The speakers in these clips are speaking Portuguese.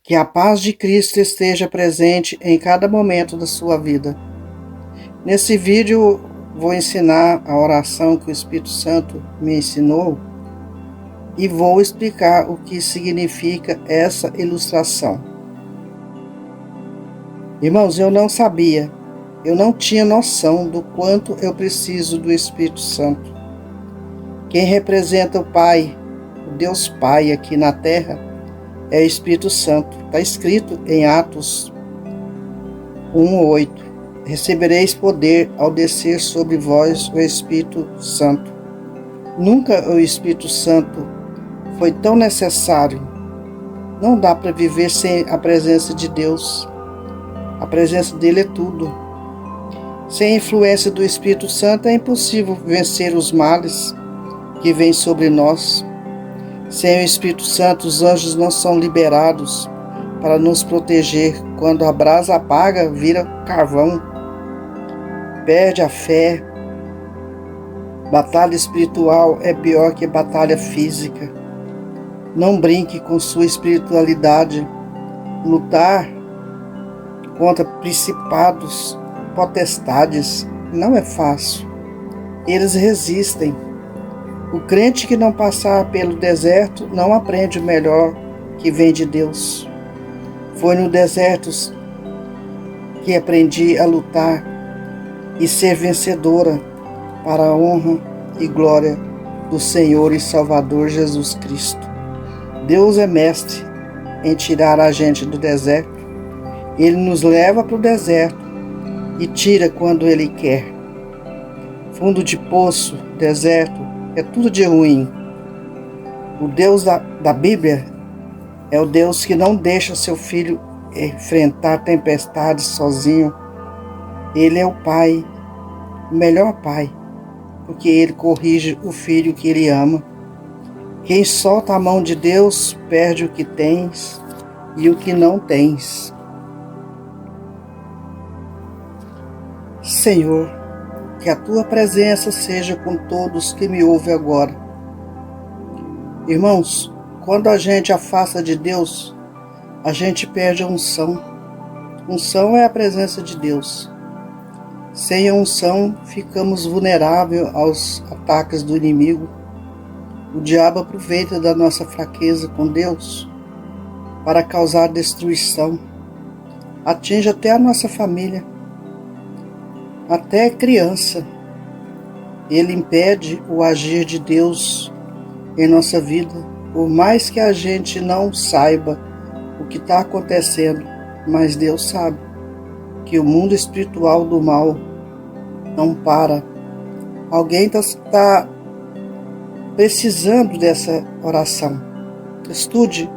Que a paz de Cristo esteja presente em cada momento da sua vida. Nesse vídeo vou ensinar a oração que o Espírito Santo me ensinou e vou explicar o que significa essa ilustração. Irmãos, eu não sabia, eu não tinha noção do quanto eu preciso do Espírito Santo. Quem representa o Pai, o Deus Pai aqui na terra, é o Espírito Santo. Está escrito em Atos 1:8. Recebereis poder ao descer sobre vós o Espírito Santo. Nunca o Espírito Santo foi tão necessário. Não dá para viver sem a presença de Deus. A presença dele é tudo. Sem a influência do Espírito Santo é impossível vencer os males que vêm sobre nós. Sem o Espírito Santo, os anjos não são liberados para nos proteger. Quando a brasa apaga, vira carvão. Perde a fé. Batalha espiritual é pior que batalha física. Não brinque com sua espiritualidade. Lutar contra principados, potestades, não é fácil. Eles resistem. O crente que não passar pelo deserto não aprende o melhor que vem de Deus. Foi no deserto que aprendi a lutar e ser vencedora para a honra e glória do Senhor e Salvador Jesus Cristo. Deus é mestre em tirar a gente do deserto. Ele nos leva para o deserto e tira quando Ele quer. Fundo de poço, deserto, é tudo de ruim. O Deus da Bíblia é o Deus que não deixa seu filho enfrentar tempestades sozinho. Ele é o Pai, o melhor Pai, porque Ele corrige o filho que Ele ama. Quem solta a mão de Deus perde o que tens e o que não tens. Senhor, que a Tua presença seja com todos que me ouvem agora. Irmãos, quando a gente afasta de Deus, a gente perde a unção. Unção é a presença de Deus. Sem a unção, ficamos vulneráveis aos ataques do inimigo. O diabo aproveita da nossa fraqueza com Deus para causar destruição. Atinge até a nossa família. Até criança, ele impede o agir de Deus em nossa vida, por mais que a gente não saiba o que está acontecendo, mas Deus sabe que o mundo espiritual do mal não para. Alguém está precisando dessa oração. Estude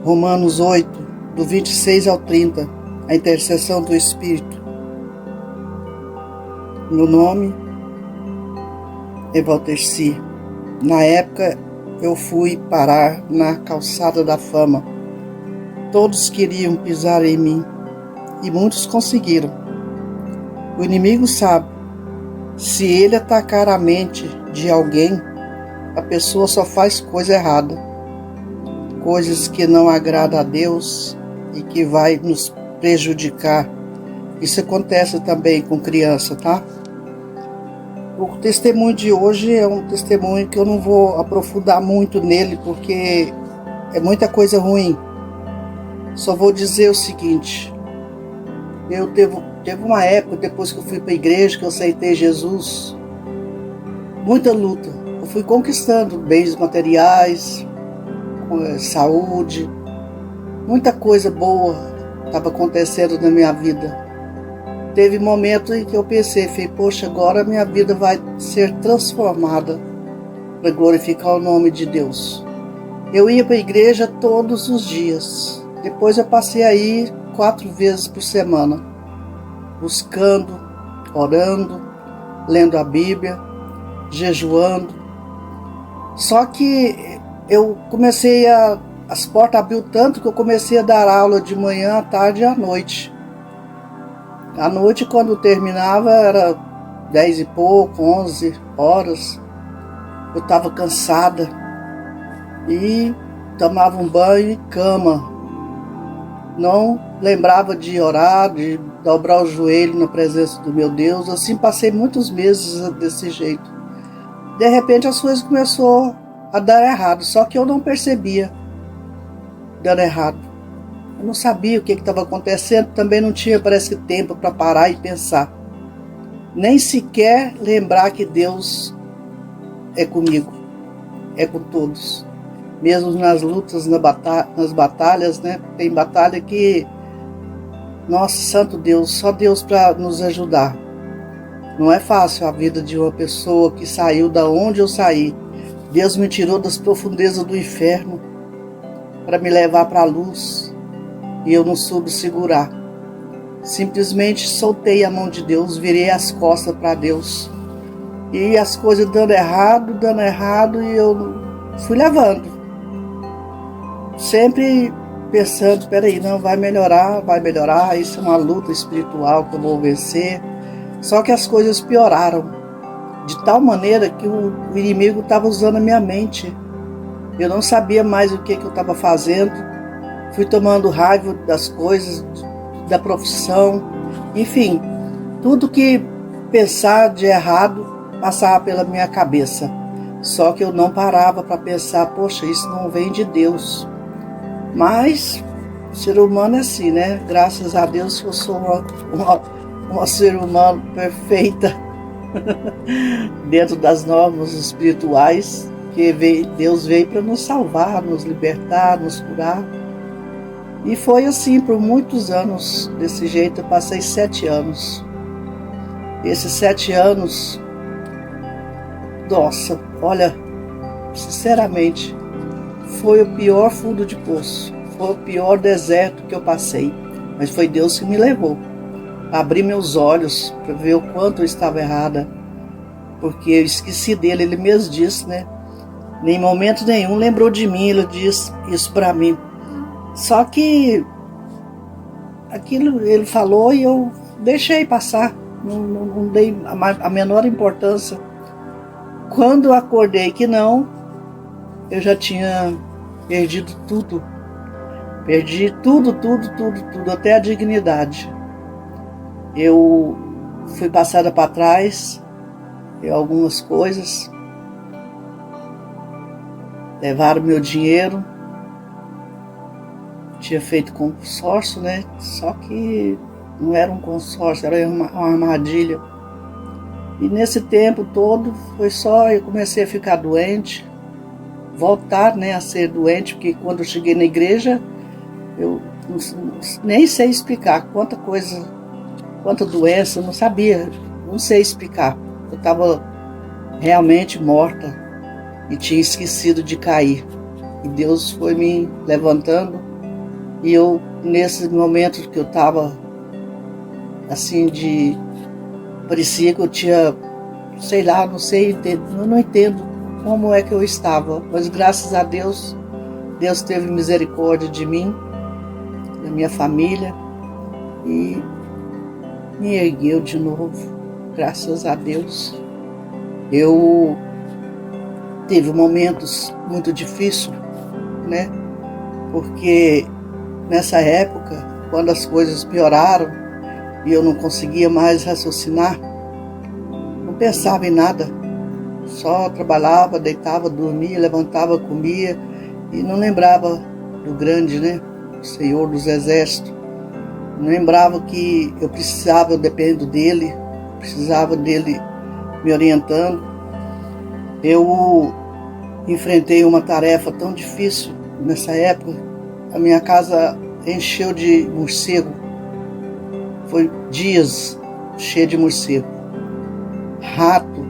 Romanos 8, do 26 ao 30, a intercessão do Espírito. Meu nome é Valterci. Na época eu fui parar na calçada da fama. Todos queriam pisar em mim e muitos conseguiram. O inimigo sabe, se ele atacar a mente de alguém, a pessoa só faz coisa errada, coisas que não agradam a Deus e que vai nos prejudicar. Isso acontece também com criança, tá? O testemunho de hoje é um testemunho que eu não vou aprofundar muito nele, porque é muita coisa ruim. Só vou dizer o seguinte: eu teve uma época, depois que eu fui para a igreja, que eu aceitei Jesus, muita luta. Eu fui conquistando bens materiais, saúde, muita coisa boa estava acontecendo na minha vida. Teve momento em que eu pensei, poxa, agora minha vida vai ser transformada para glorificar o nome de Deus. Eu ia para a igreja todos os dias. Depois eu passei a ir 4 vezes por semana, buscando, orando, lendo a Bíblia, jejuando. Só que eu comecei as portas abriu tanto que eu comecei a dar aula de manhã, à tarde e à noite. À noite, quando terminava, era 10 e pouco, 11 horas. Eu estava cansada e tomava um banho e cama. não lembrava de orar, de dobrar o joelho na presença do meu Deus. Assim passei muitos meses desse jeito. De repente as coisas começaram a dar errado, só que eu não percebia dando errado. Eu não sabia o que estava acontecendo, também não tinha, parece que, tempo para parar e pensar. Nem sequer lembrar que Deus é comigo, é com todos. Mesmo nas lutas, nas batalhas, né? Tem batalha que, nossa, santo Deus, só Deus para nos ajudar. Não é fácil a vida de uma pessoa que saiu da onde eu saí. Deus me tirou das profundezas do inferno para me levar para a luz e eu não soube segurar. Simplesmente soltei a mão de Deus, virei as costas para Deus. E as coisas dando errado e eu fui levando. Sempre pensando, peraí, não, vai melhorar, isso é uma luta espiritual que eu vou vencer. Só que as coisas pioraram, de tal maneira que o inimigo estava usando a minha mente. Eu não sabia mais o que eu estava fazendo, fui tomando raiva das coisas, da profissão, enfim, tudo que pensar de errado passava pela minha cabeça. Só que eu não parava para pensar, poxa, isso não vem de Deus. Mas o ser humano é assim, né? Graças a Deus que eu sou uma ser humano perfeita dentro das normas espirituais, que Deus veio para nos salvar, nos libertar, nos curar. E foi assim por muitos anos, desse jeito. Eu passei 7 anos. Esses 7 anos, nossa, olha, sinceramente, foi o pior fundo de poço, foi o pior deserto que eu passei, mas foi Deus que me levou. Abri meus olhos para ver o quanto eu estava errada, porque eu esqueci dele. Ele mesmo disse, né? Em momento nenhum lembrou de mim, ele disse isso para mim. Só que aquilo ele falou e eu deixei passar, não dei a menor importância. Quando eu acordei que não, eu já tinha perdido tudo. Perdi tudo, até a dignidade. Eu fui passada para trás em algumas coisas. Levaram meu dinheiro. Tinha feito consórcio, né? Só que não era um consórcio, era uma armadilha. E nesse tempo todo foi só eu comecei a ficar doente, voltar, né, a ser doente, porque quando eu cheguei na igreja eu nem sei explicar quanta coisa, quanta doença, eu não sabia, não sei explicar. Eu estava realmente morta e tinha esquecido de cair. E Deus foi me levantando. E eu, nesse momento que eu estava assim, parecia que eu tinha, sei lá, não sei, eu não entendo como é que eu estava, mas graças a Deus, Deus teve misericórdia de mim, da minha família, e me ergueu de novo, graças a Deus. Eu tive momentos muito difíceis, né? Porque nessa época, quando as coisas pioraram e eu não conseguia mais raciocinar, não pensava em nada, só trabalhava, deitava, dormia, levantava, comia e não lembrava do grande, né? O Senhor dos Exércitos. Não lembrava que eu precisava, eu dependo dele, precisava dele me orientando. Eu enfrentei uma tarefa tão difícil nessa época. A minha casa encheu de morcego. Foi dias cheio de morcego. Rato,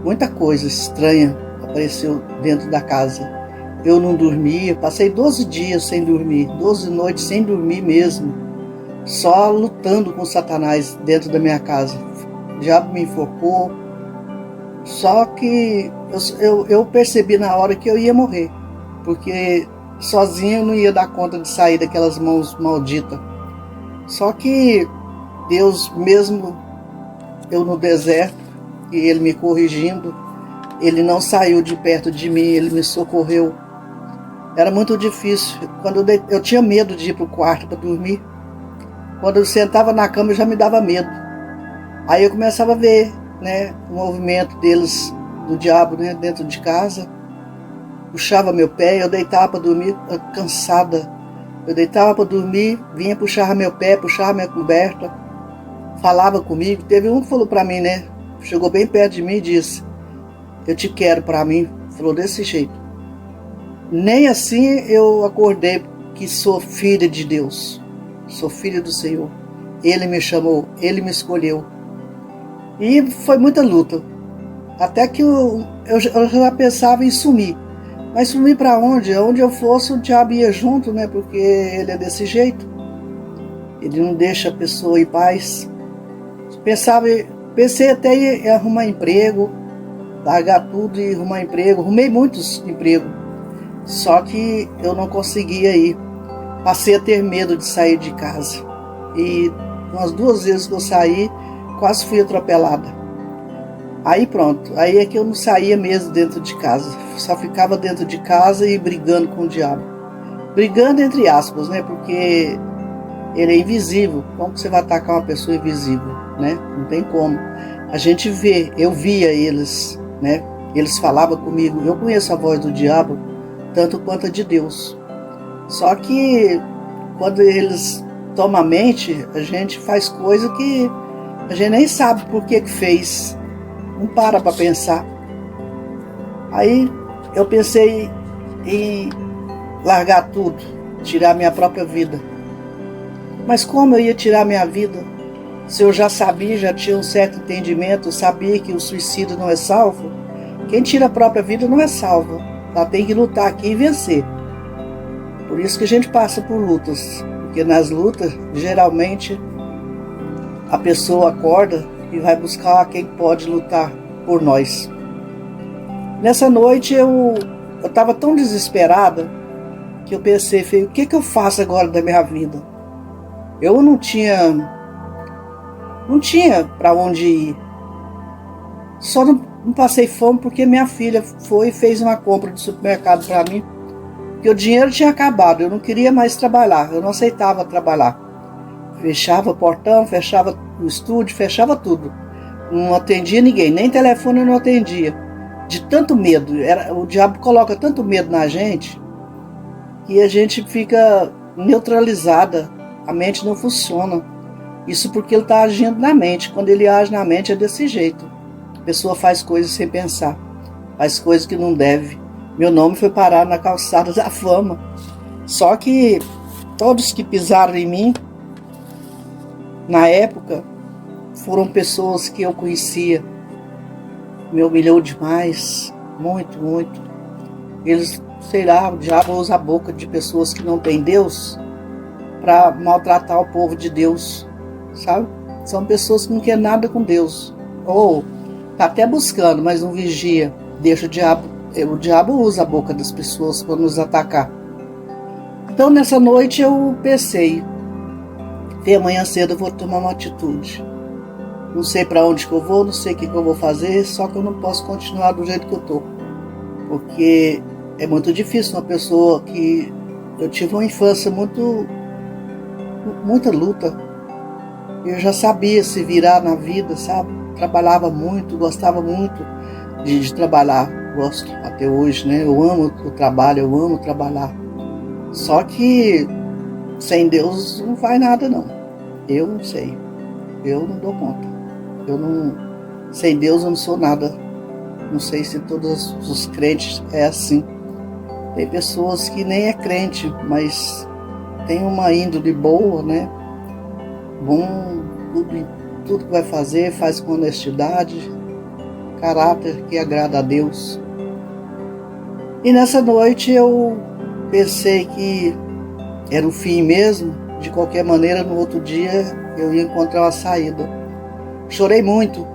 muita coisa estranha apareceu dentro da casa. Eu não dormia, passei 12 dias sem dormir, 12 noites sem dormir mesmo, só lutando com Satanás dentro da minha casa. O diabo me enforcou, só que eu percebi na hora que eu ia morrer, porque sozinho eu não ia dar conta de sair daquelas mãos malditas. Só que Deus, mesmo eu no deserto, e Ele me corrigindo, Ele não saiu de perto de mim, Ele me socorreu. Era muito difícil. Quando eu tinha medo de ir para o quarto para dormir. Quando eu sentava na cama, eu já me dava medo. Aí eu começava a ver, né, o movimento deles, do diabo, né, dentro de casa. Puxava meu pé, eu deitava para dormir cansada. Eu deitava para dormir, vinha puxar meu pé, puxava minha coberta, falava comigo. Teve um que falou para mim, né, chegou bem perto de mim e disse: eu te quero para mim. Falou desse jeito. Nem assim eu acordei que sou filha de Deus. Sou filha do Senhor. Ele me chamou, Ele me escolheu. E foi muita luta. Até que eu já pensava em sumir. Mas sumir para onde? Onde eu fosse, o diabo ia junto, né? Porque ele é desse jeito. Ele não deixa a pessoa em paz. Pensei até em arrumar emprego, largar tudo e arrumar emprego. Arrumei muitos empregos. Só que eu não conseguia ir. Passei a ter medo de sair de casa. E umas 2 vezes que eu saí, quase fui atropelada. Aí pronto, aí é que eu não saía mesmo dentro de casa. Só ficava dentro de casa e brigando com o diabo. Brigando entre aspas, né? Porque ele é invisível. Como que você vai atacar uma pessoa invisível, né? Não tem como. A gente vê, eu via eles, né? Eles falavam comigo. Eu conheço a voz do diabo tanto quanto a de Deus. Só que quando eles tomam a mente, a gente faz coisa que a gente nem sabe por que fez. Não para pensar. Aí eu pensei em largar tudo, tirar minha própria vida. Mas como eu ia tirar minha vida? Se eu já sabia, já tinha um certo entendimento, sabia que o suicídio não é salvo, quem tira a própria vida não é salvo. Ela tem que lutar aqui e vencer. Por isso que a gente passa por lutas. Porque nas lutas, geralmente, a pessoa acorda e vai buscar quem pode lutar por nós. Nessa noite eu estava tão desesperada que eu pensei, o que eu faço agora da minha vida? Eu não tinha para onde ir. Só não passei fome porque minha filha foi e fez uma compra de supermercado para mim, porque o dinheiro tinha acabado, eu não queria mais trabalhar, eu não aceitava trabalhar. Fechava o portão, fechava o estúdio, fechava tudo. Não atendia ninguém, nem telefone eu não atendia. De tanto medo, o diabo coloca tanto medo na gente que a gente fica neutralizada, a mente não funciona. Isso porque ele está agindo na mente. Quando ele age na mente é desse jeito. A pessoa faz coisas sem pensar, faz coisas que não deve. Meu nome foi parar na calçada da fama. Só que todos que pisaram em mim, na época, foram pessoas que eu conhecia. Me humilhou demais, muito, muito. Eles, sei lá, o diabo usa a boca de pessoas que não têm Deus para maltratar o povo de Deus, sabe? São pessoas que não querem nada com Deus. Ou tá até buscando, mas não vigia. Deixa o diabo usa a boca das pessoas para nos atacar. Então nessa noite eu pensei, amanhã cedo eu vou tomar uma atitude. Não sei para onde que eu vou, não sei o que eu vou fazer, só que eu não posso continuar do jeito que eu tô. Porque é muito difícil uma pessoa que... Eu tive uma infância muita luta. Eu já sabia se virar na vida, sabe? Trabalhava muito, gostava muito de trabalhar. Gosto até hoje, né? Eu amo o trabalho, eu amo trabalhar. Só que sem Deus não vai nada, não. Eu não sei. Eu não dou conta. Sem Deus eu não sou nada. Não sei se todos os crentes é assim. Tem pessoas que nem é crente, mas tem uma índole boa, né? Bom, tudo que vai fazer, faz com honestidade, caráter que agrada a Deus. E nessa noite eu pensei que era o fim mesmo. De qualquer maneira, no outro dia eu ia encontrar uma saída. Chorei muito,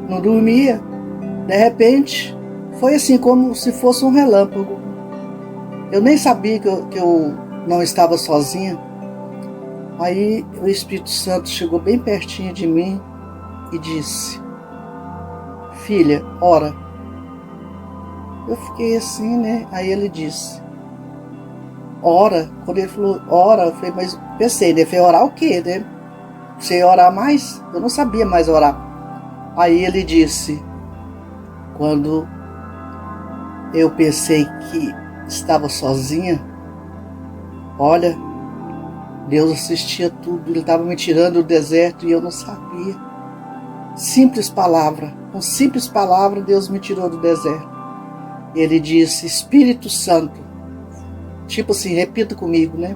não dormia. De repente, foi assim como se fosse um relâmpago. Eu nem sabia que eu não estava sozinha. Aí o Espírito Santo chegou bem pertinho de mim e disse: filha, ora. Eu fiquei assim, né? Aí ele disse: ora. Quando ele falou, ora, eu falei, mas pensei, né? Eu falei, orar o quê, né? Você ia orar mais? Eu não sabia mais orar. Aí ele disse, quando eu pensei que estava sozinha, olha, Deus assistia tudo, Ele estava me tirando do deserto e eu não sabia. Simples palavra, com simples palavra Deus me tirou do deserto. Ele disse, Espírito Santo, tipo assim, repita comigo, né?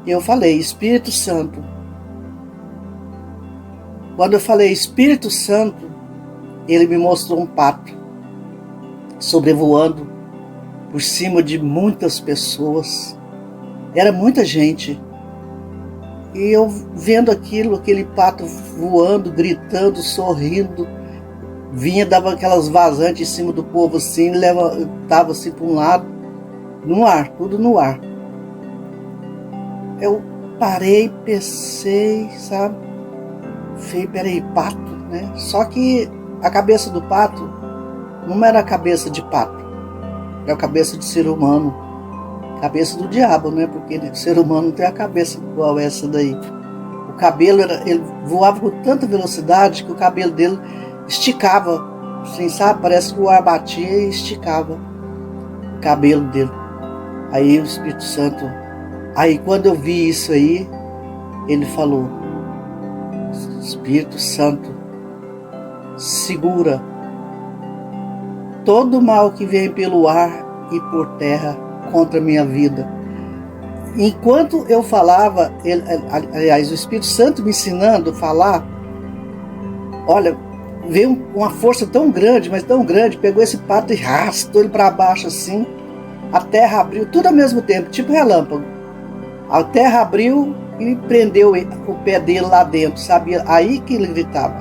E eu falei, Espírito Santo. Quando eu falei Espírito Santo, Ele me mostrou um pato sobrevoando por cima de muitas pessoas. Era muita gente. E eu vendo aquilo, aquele pato voando, gritando, sorrindo, vinha, dava aquelas vazantes em cima do povo assim, levantava assim para um lado, no ar, tudo no ar. Eu parei, pensei, sabe? Falei, peraí, pato, né? Só que a cabeça do pato não era a cabeça de pato, era a cabeça de ser humano. Cabeça do diabo, né? Porque o ser humano não tem a cabeça igual essa daí. O cabelo, ele voava com tanta velocidade que o cabelo dele esticava, assim, sabe? Parece que o ar batia e esticava o cabelo dele. Aí o Espírito Santo, aí quando eu vi isso aí, ele falou, Espírito Santo, segura todo o mal que vem pelo ar e por terra contra a minha vida. Enquanto eu falava, aliás, o Espírito Santo me ensinando a falar, olha, veio uma força tão grande, mas tão grande, pegou esse pato e arrastou ele para baixo assim, a terra abriu, tudo ao mesmo tempo, tipo relâmpago. A terra abriu e prendeu o pé dele lá dentro, sabia? Aí que ele gritava,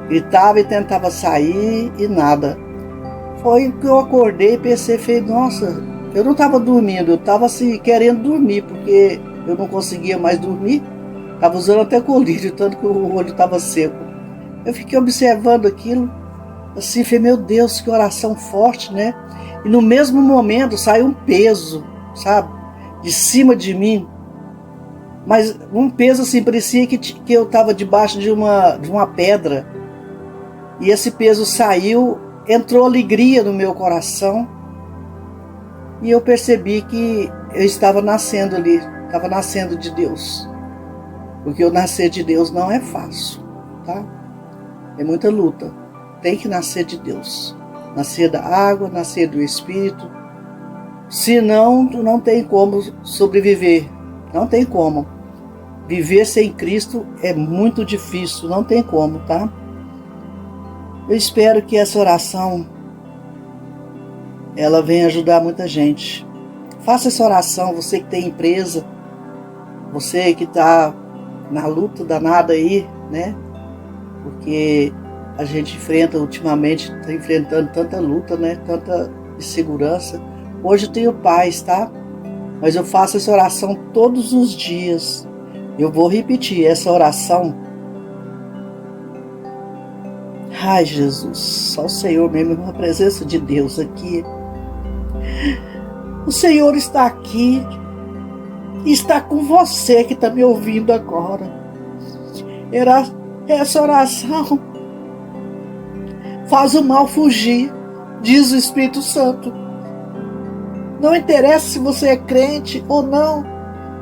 gritava e tentava sair e nada. Foi que eu acordei e pensei, falei, nossa, eu não estava dormindo, eu estava assim, querendo dormir, porque eu não conseguia mais dormir, estava usando até colírio, tanto que o olho estava seco. Eu fiquei observando aquilo, assim, falei, meu Deus, que oração forte, né? E no mesmo momento saiu um peso, sabe, de cima de mim, mas um peso assim, parecia que eu estava debaixo de uma pedra, e esse peso saiu, entrou alegria no meu coração, e eu percebi que eu estava nascendo ali, estava nascendo de Deus. Porque eu nascer de Deus não é fácil, tá? É muita luta. Tem que nascer de Deus. Nascer da água, nascer do Espírito. Senão, não tem como sobreviver. Não tem como. Viver sem Cristo é muito difícil, não tem como, tá? Eu espero que essa oração ela venha ajudar muita gente. Faça essa oração, você que tem empresa, você que está na luta danada aí, né? Porque a gente ultimamente está enfrentando tanta luta, né? Tanta insegurança. Hoje eu tenho paz, tá? Mas eu faço essa oração todos os dias. Eu vou repetir essa oração. Ai, Jesus, só o Senhor mesmo, a presença de Deus aqui. O Senhor está aqui e está com você que está me ouvindo agora. Essa oração faz o mal fugir, diz o Espírito Santo. Não interessa se você é crente ou não,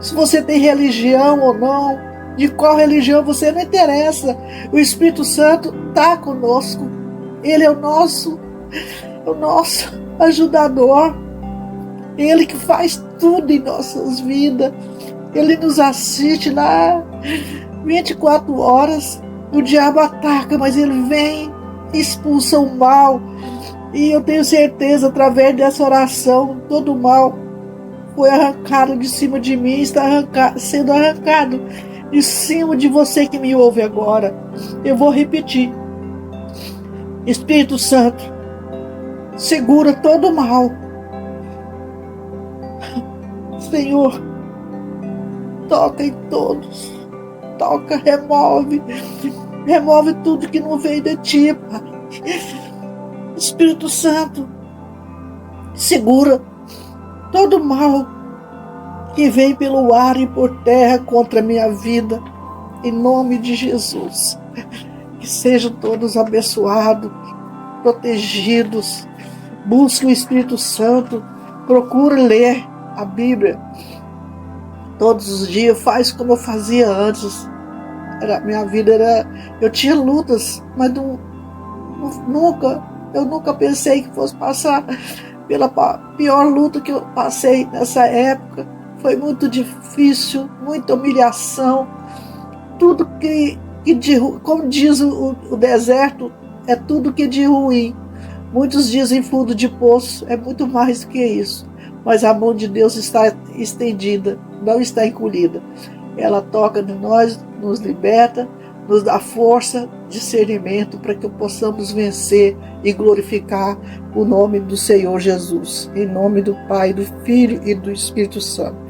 se você tem religião ou não, de qual religião você, não interessa. O Espírito Santo está conosco. Ele é o nosso ajudador. Ele que faz tudo em nossas vidas. Ele nos assiste lá 24 horas. O diabo ataca, mas ele vem, expulsa o mal. E eu tenho certeza, através dessa oração, todo o mal foi arrancado de cima de mim, está sendo arrancado de cima de você que me ouve agora. Eu vou repetir. Espírito Santo, segura todo o mal. Senhor, toca em todos. Toca, remove tudo que não veio de ti, Pai. Espírito Santo, segura todo mal que vem pelo ar e por terra contra a minha vida, em nome de Jesus. Que sejam todos abençoados, protegidos. Busque o Espírito Santo, procure ler a Bíblia todos os dias, faz como eu fazia antes. Minha vida era... Eu tinha lutas, mas eu nunca pensei que fosse passar pela pior luta que eu passei nessa época. Foi muito difícil, muita humilhação, tudo como diz o deserto, é tudo que de ruim. Muitos dizem fundo de poço, é muito mais do que isso. Mas a mão de Deus está estendida, não está encolhida. Ela toca em nós, nos liberta, nos dá força, discernimento para que possamos vencer e glorificar o nome do Senhor Jesus. Em nome do Pai, do Filho e do Espírito Santo.